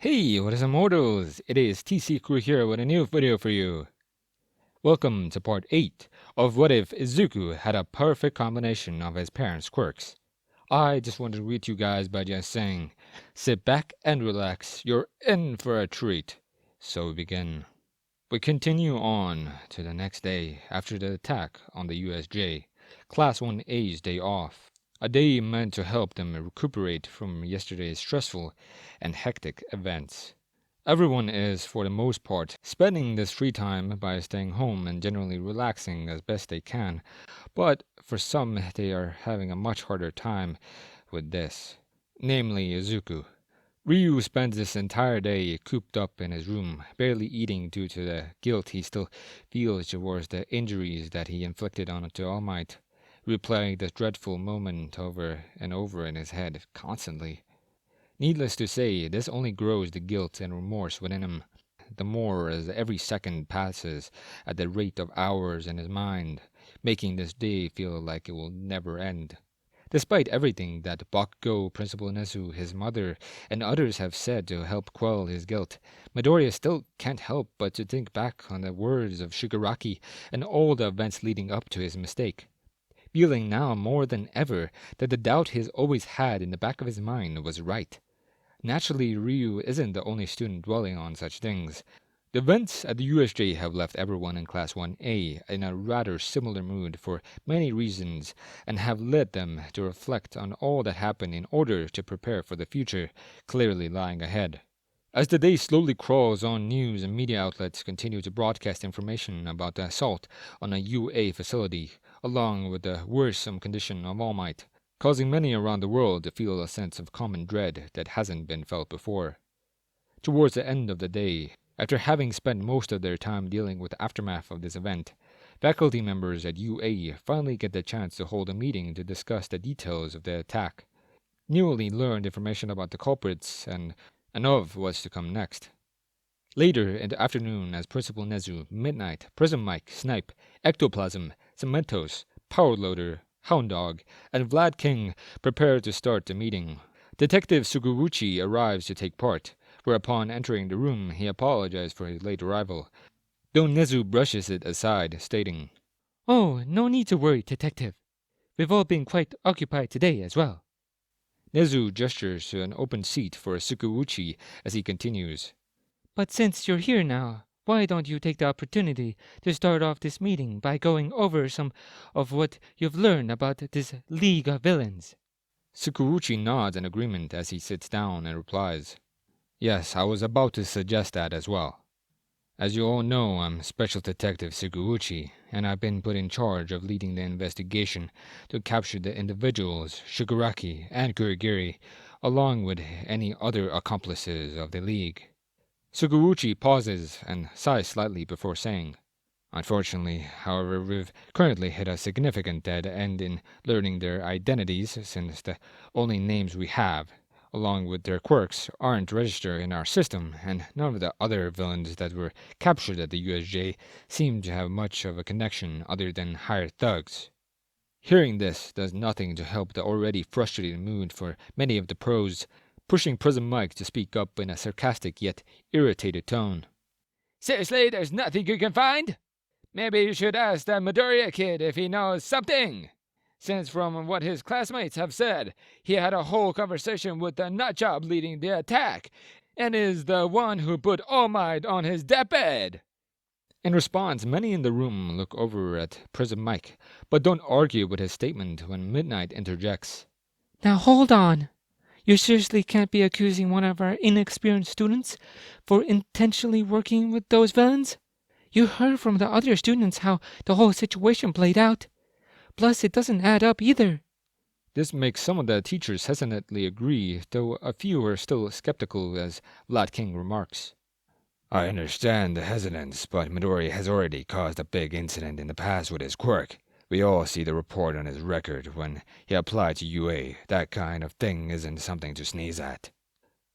Hey, what is up, mortals? It is TCCrew here with a new video for you. Welcome to part 8 of What If Izuku Had a Perfect Combination of His Parents' Quirks. I just wanted to greet you guys by just saying, sit back and relax, you're in for a treat. So we begin. We continue on to the next day after the attack on the USJ, Class 1A's day off. A day meant to help them recuperate from yesterday's stressful and hectic events. Everyone is, for the most part, spending this free time by staying home and generally relaxing as best they can, but for some they are having a much harder time with this, namely Izuku. Ryu spends this entire day cooped up in his room, barely eating due to the guilt he still feels towards the injuries that he inflicted onto All Might, replaying this dreadful moment over and over in his head constantly. Needless to say, this only grows the guilt and remorse within him, the more as every second passes at the rate of hours in his mind, making this day feel like it will never end. Despite everything that Bakugo, Principal Nezu, his mother, and others have said to help quell his guilt, Midoriya still can't help but to think back on the words of Shigaraki and all the events leading up to his mistake, feeling now more than ever that the doubt he's always had in the back of his mind was right. Naturally, Ryu isn't the only student dwelling on such things. The events at the USJ have left everyone in Class 1A in a rather similar mood for many reasons and have led them to reflect on all that happened in order to prepare for the future clearly lying ahead. As the day slowly crawls on, news and media outlets continue to broadcast information about the assault on a UA facility, along with the worrisome condition of All Might, causing many around the world to feel a sense of common dread that hasn't been felt before. Towards the end of the day, after having spent most of their time dealing with the aftermath of this event, faculty members at UA finally get the chance to hold a meeting to discuss the details of the attack, newly learned information about the culprits, and of what's to come next. Later in the afternoon, as Principal Nezu, Midnight, Prism Mike, Snipe, Ectoplasm, Cementos, Power Loader, Hound Dog, and Vlad King prepare to start the meeting, Detective Suguruchi arrives to take part, whereupon entering the room he apologized for his late arrival, though Nezu brushes it aside, stating, "Oh, no need to worry, Detective. We've all been quite occupied today as well." Nezu gestures to an open seat for Suguruchi as he continues, "But since you're here now, why don't you take the opportunity to start off this meeting by going over some of what you've learned about this League of Villains?" Suguruchi nods in agreement as he sits down and replies, "Yes, I was about to suggest that as well. As you all know, I'm Special Detective Suguruchi, and I've been put in charge of leading the investigation to capture the individuals, Shigaraki and Kurigiri, along with any other accomplices of the League." Suguruchi pauses and sighs slightly before saying, "Unfortunately, however, we've currently hit a significant dead end in learning their identities, since the only names we have, along with their quirks, aren't registered in our system, and none of the other villains that were captured at the USJ seem to have much of a connection other than hired thugs." Hearing this does nothing to help the already frustrated mood for many of the pros, pushing Prism Mike to speak up in a sarcastic yet irritated tone. "Seriously, there's nothing you can find? Maybe you should ask that Midoriya kid if he knows something. Since from what his classmates have said, he had a whole conversation with the nutjob leading the attack, and is the one who put All Might on his deathbed." In response, many in the room look over at Prism Mike, but don't argue with his statement when Midnight interjects. "Now hold on. You seriously can't be accusing one of our inexperienced students for intentionally working with those villains? You heard from the other students how the whole situation played out. Plus, it doesn't add up either." This makes some of the teachers hesitantly agree, though a few are still skeptical, as Vlad King remarks, "I understand the hesitance, but Midori has already caused a big incident in the past with his quirk. We all see the report on his record when he applied to UA. That kind of thing isn't something to sneeze at."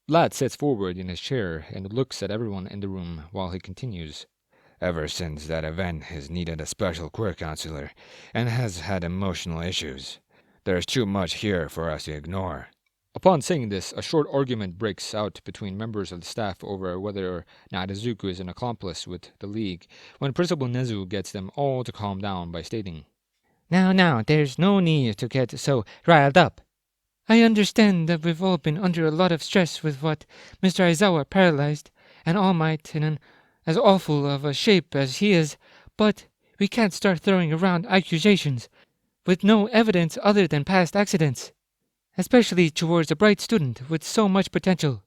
Vlad sits forward in his chair and looks at everyone in the room while he continues, "Ever since that event, he's needed a special quirk counselor and has had emotional issues. There's too much here for us to ignore." Upon saying this, a short argument breaks out between members of the staff over whether or not Izuku is an accomplice with the League, when Principal Nezu gets them all to calm down by stating, Now, there's no need to get so riled up. I understand that we've all been under a lot of stress with what Mr. Aizawa paralyzed, and All Might in as awful of a shape as he is, but we can't start throwing around accusations with no evidence other than past accidents, especially towards a bright student with so much potential.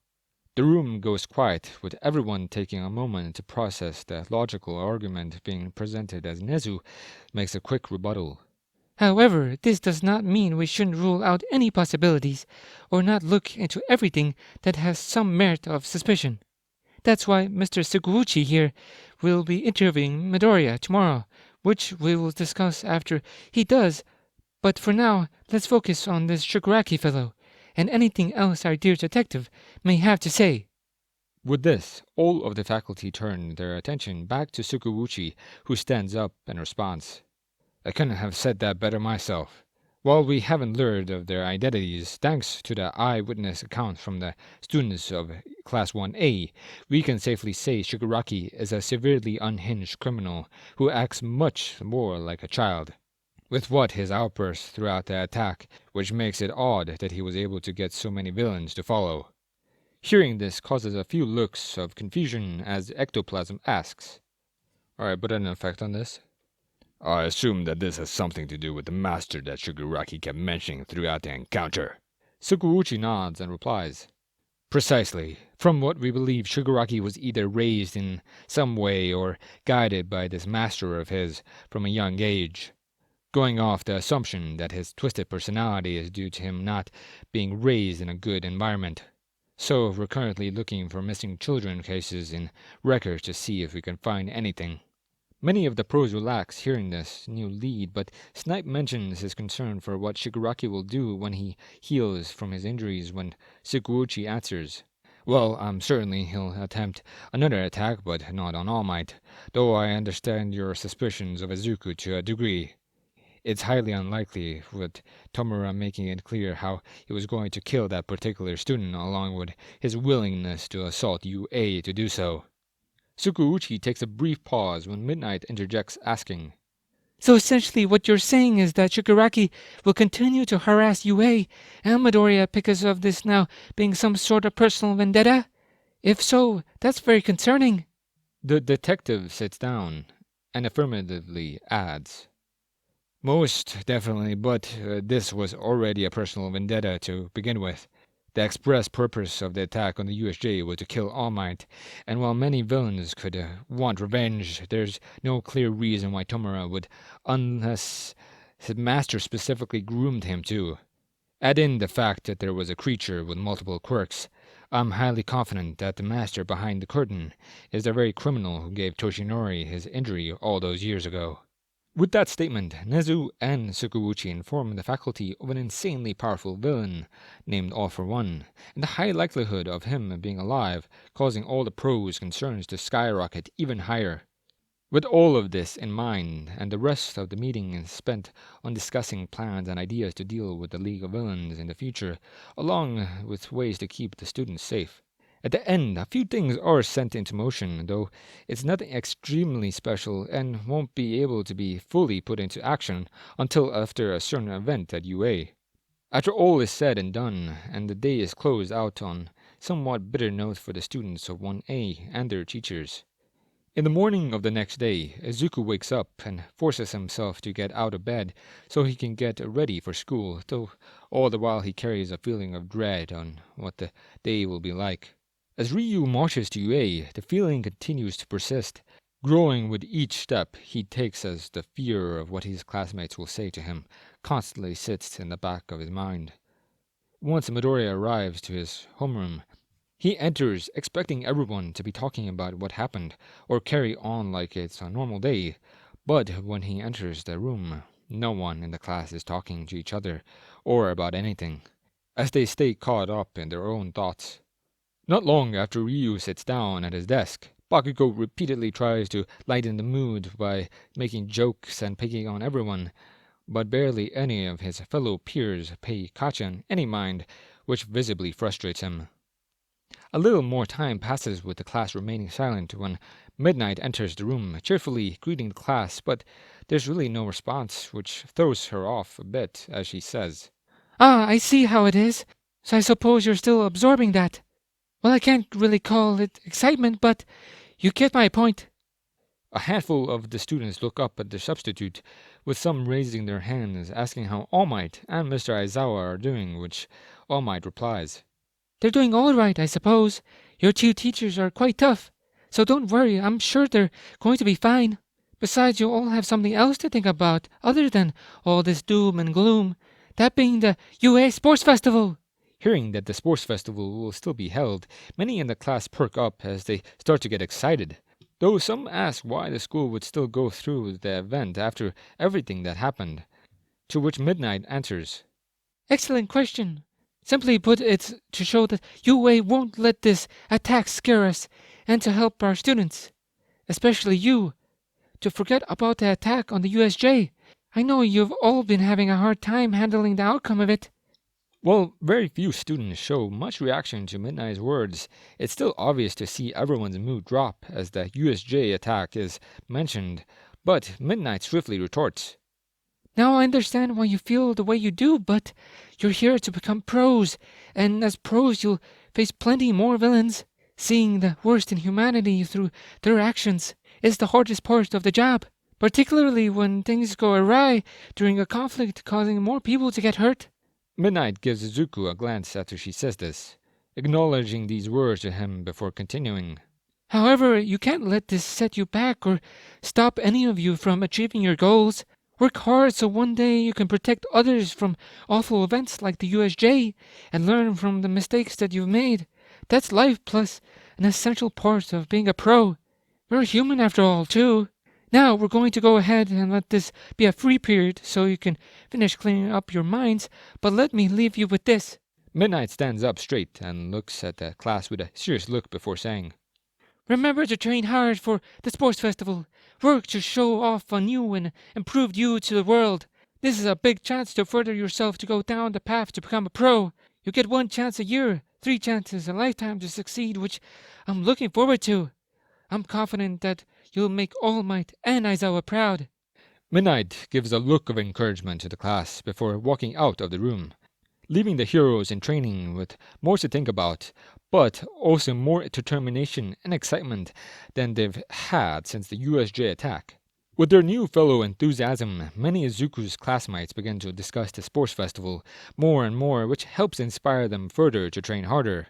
The room goes quiet, with everyone taking a moment to process the logical argument being presented as Nezu makes a quick rebuttal. However, this does not mean we shouldn't rule out any possibilities, or not look into everything that has some merit of suspicion. That's why Mr. Suguuchi here will be interviewing Midoriya tomorrow, which we will discuss after he does. But for now, let's focus on this Shigaraki fellow, and anything else our dear detective may have to say. With this, all of the faculty turn their attention back to Sukuuchi, who stands up in response. I couldn't have said that better myself. While we haven't learned of their identities, thanks to the eyewitness accounts from the students of Class 1A, we can safely say Shigaraki is a severely unhinged criminal who acts much more like a child. With what his outbursts throughout the attack, which makes it odd that he was able to get so many villains to follow. Hearing this causes a few looks of confusion as Ectoplasm asks, Alright, put an effect on this. I assume that this has something to do with the master that Shigaraki kept mentioning throughout the encounter. Sukuuchi nods and replies, Precisely. From what we believe, Shigaraki was either raised in some way or guided by this master of his from a young age, going off the assumption that his twisted personality is due to him not being raised in a good environment. So we're currently looking for missing children cases in records to see if we can find anything. Many of the pros relax hearing this new lead, but Snipe mentions his concern for what Shigaraki will do when he heals from his injuries when Sukuuchi answers, Well, certainly he'll attempt another attack, but not on All Might, though I understand your suspicions of Izuku to a degree. It's highly unlikely, with Tomura making it clear how he was going to kill that particular student along with his willingness to assault UA to do so. Sukuuchi takes a brief pause when Midnight interjects asking, So essentially what you're saying is that Shigaraki will continue to harass UA and Midoriya because of this now being some sort of personal vendetta? If so, that's very concerning. The detective sits down and affirmatively adds, Most definitely, but this was already a personal vendetta to begin with. The express purpose of the attack on the USJ was to kill All Might, and while many villains could want revenge, there's no clear reason why Tomura would, unless his master specifically groomed him to. Add in the fact that there was a creature with multiple quirks. I'm highly confident that the master behind the curtain is the very criminal who gave Toshinori his injury all those years ago. With that statement, Nezu and Sukuuchi inform the faculty of an insanely powerful villain named All for One, and the high likelihood of him being alive, causing all the pros' concerns to skyrocket even higher. With all of this in mind, and the rest of the meeting is spent on discussing plans and ideas to deal with the League of Villains in the future, along with ways to keep the students safe. At the end, a few things are sent into motion, though it's nothing extremely special and won't be able to be fully put into action until after a certain event at UA. After all is said and done, and the day is closed out on somewhat bitter note for the students of 1A and their teachers. In the morning of the next day, Izuku wakes up and forces himself to get out of bed so he can get ready for school, though all the while he carries a feeling of dread on what the day will be like. As Ryu marches to UA, the feeling continues to persist, growing with each step he takes as the fear of what his classmates will say to him constantly sits in the back of his mind. Once Midoriya arrives to his homeroom, he enters expecting everyone to be talking about what happened or carry on like it's a normal day, but when he enters the room, no one in the class is talking to each other or about anything, as they stay caught up in their own thoughts. Not long after Ryu sits down at his desk, Bakugo repeatedly tries to lighten the mood by making jokes and picking on everyone, but barely any of his fellow peers pay Kachan any mind which visibly frustrates him. A little more time passes with the class remaining silent when Midnight enters the room, cheerfully greeting the class, but there's really no response, which throws her off a bit as she says, Ah, I see how it is. So I suppose you're still absorbing that. Well, I can't really call it excitement, but you get my point. A handful of the students look up at the substitute, with some raising their hands, asking how All Might and Mr. Aizawa are doing, which All Might replies, They're doing all right, I suppose. Your two teachers are quite tough. So don't worry, I'm sure they're going to be fine. Besides, you all have something else to think about other than all this doom and gloom. That being the UA Sports Festival. Hearing that the sports festival will still be held, many in the class perk up as they start to get excited, though some ask why the school would still go through with the event after everything that happened, to which Midnight answers, Excellent question. Simply put, it's to show that UA won't let this attack scare us, and to help our students, especially you, to forget about the attack on the USJ. I know you've all been having a hard time handling the outcome of it. While very few students show much reaction to Midnight's words, it's still obvious to see everyone's mood drop as the USJ attack is mentioned, but Midnight swiftly retorts, Now I understand why you feel the way you do, but you're here to become pros, and as pros you'll face plenty more villains. Seeing the worst in humanity through their actions is the hardest part of the job, particularly when things go awry during a conflict causing more people to get hurt. Midnight gives Izuku a glance after she says this, acknowledging these words to him before continuing. However, you can't let this set you back or stop any of you from achieving your goals. Work hard so one day you can protect others from awful events like the USJ and learn from the mistakes that you've made. That's life plus an essential part of being a pro. We're human after all, too. Now we're going to go ahead and let this be a free period so you can finish cleaning up your minds, but let me leave you with this. Midnight stands up straight and looks at the class with a serious look before saying, Remember to train hard for the sports festival. Work to show off a new and improved you to the world. This is a big chance to further yourself to go down the path to become a pro. You get 1 chance a year, 3 chances a lifetime to succeed, which I'm looking forward to. I'm confident that you'll make All Might and Aizawa proud. Midnight gives a look of encouragement to the class before walking out of the room, leaving the heroes in training with more to think about, but also more determination and excitement than they've had since the USJ attack. With their new fellow enthusiasm, many Izuku's classmates begin to discuss the sports festival more and more, which helps inspire them further to train harder.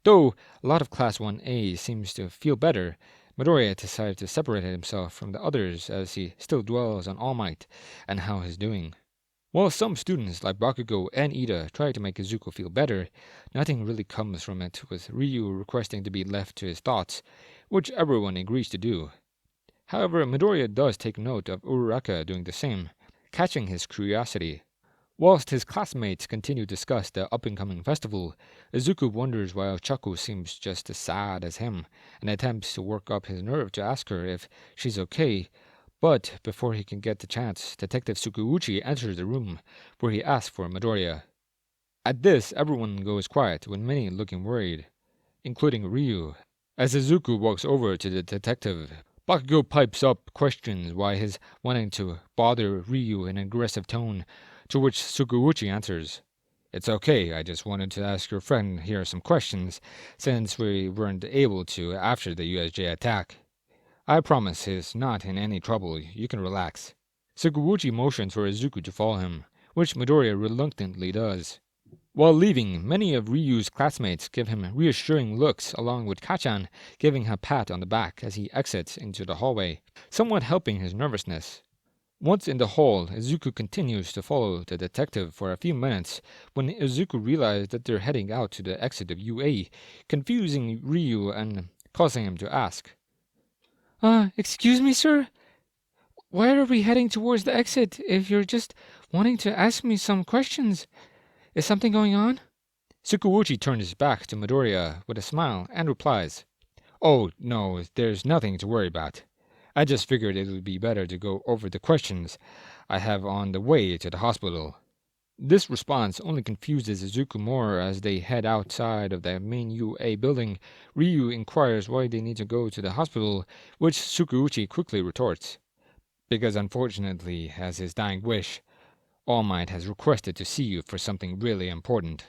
Though a lot of Class 1A seems to feel better, Midoriya decided to separate himself from the others as he still dwells on All Might and how he's doing. While some students like Bakugo and Ida try to make Izuku feel better, nothing really comes from it, with Ryu requesting to be left to his thoughts, which everyone agrees to do. However, Midoriya does take note of Uraraka doing the same, catching his curiosity. Whilst his classmates continue to discuss the up-and-coming festival, Izuku wonders why Ochako seems just as sad as him, and attempts to work up his nerve to ask her if she's okay, but before he can get the chance, Detective Tsukauchi enters the room, where he asks for Midoriya. At this, everyone goes quiet, with many looking worried, including Ryu. As Izuku walks over to the detective, Bakugo pipes up questions why he's wanting to bother Ryu in an aggressive tone, to which Tsukauchi answers, It's okay, I just wanted to ask your friend here some questions, since we weren't able to after the USJ attack. I promise he's not in any trouble, you can relax. Tsukauchi motions for Izuku to follow him, which Midoriya reluctantly does. While leaving, many of Ryu's classmates give him reassuring looks, along with Kachan giving him a pat on the back as he exits into the hallway, somewhat helping his nervousness. Once in the hall, Izuku continues to follow the detective for a few minutes when Izuku realizes that they're heading out to the exit of UA, confusing Ryu and causing him to ask, Excuse me, sir? Why are we heading towards the exit if you're just wanting to ask me some questions? Is something going on? Tsukauchi turns back to Midoriya with a smile and replies, Oh, no, there's nothing to worry about. I just figured it would be better to go over the questions I have on the way to the hospital. This response only confuses Izuku more. As they head outside of the main UA building, Ryu inquires why they need to go to the hospital, which Tsukuuchi quickly retorts. Because unfortunately, as his dying wish, All Might has requested to see you for something really important.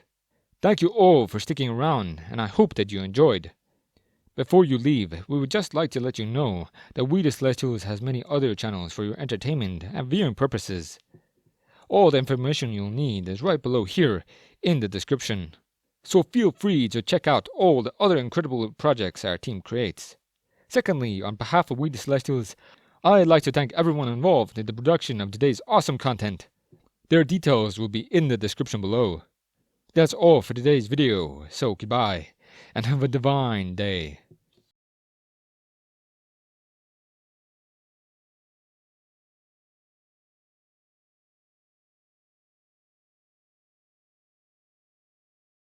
Thank you all for sticking around, and I hope that you enjoyed. Before you leave, we would just like to let you know that We the Celestials has many other channels for your entertainment and viewing purposes. All the information you'll need is right below here in the description. So feel free to check out all the other incredible projects our team creates. Secondly, on behalf of We the Celestials, I'd like to thank everyone involved in the production of today's awesome content. Their details will be in the description below. That's all for today's video, so goodbye, and have a divine day.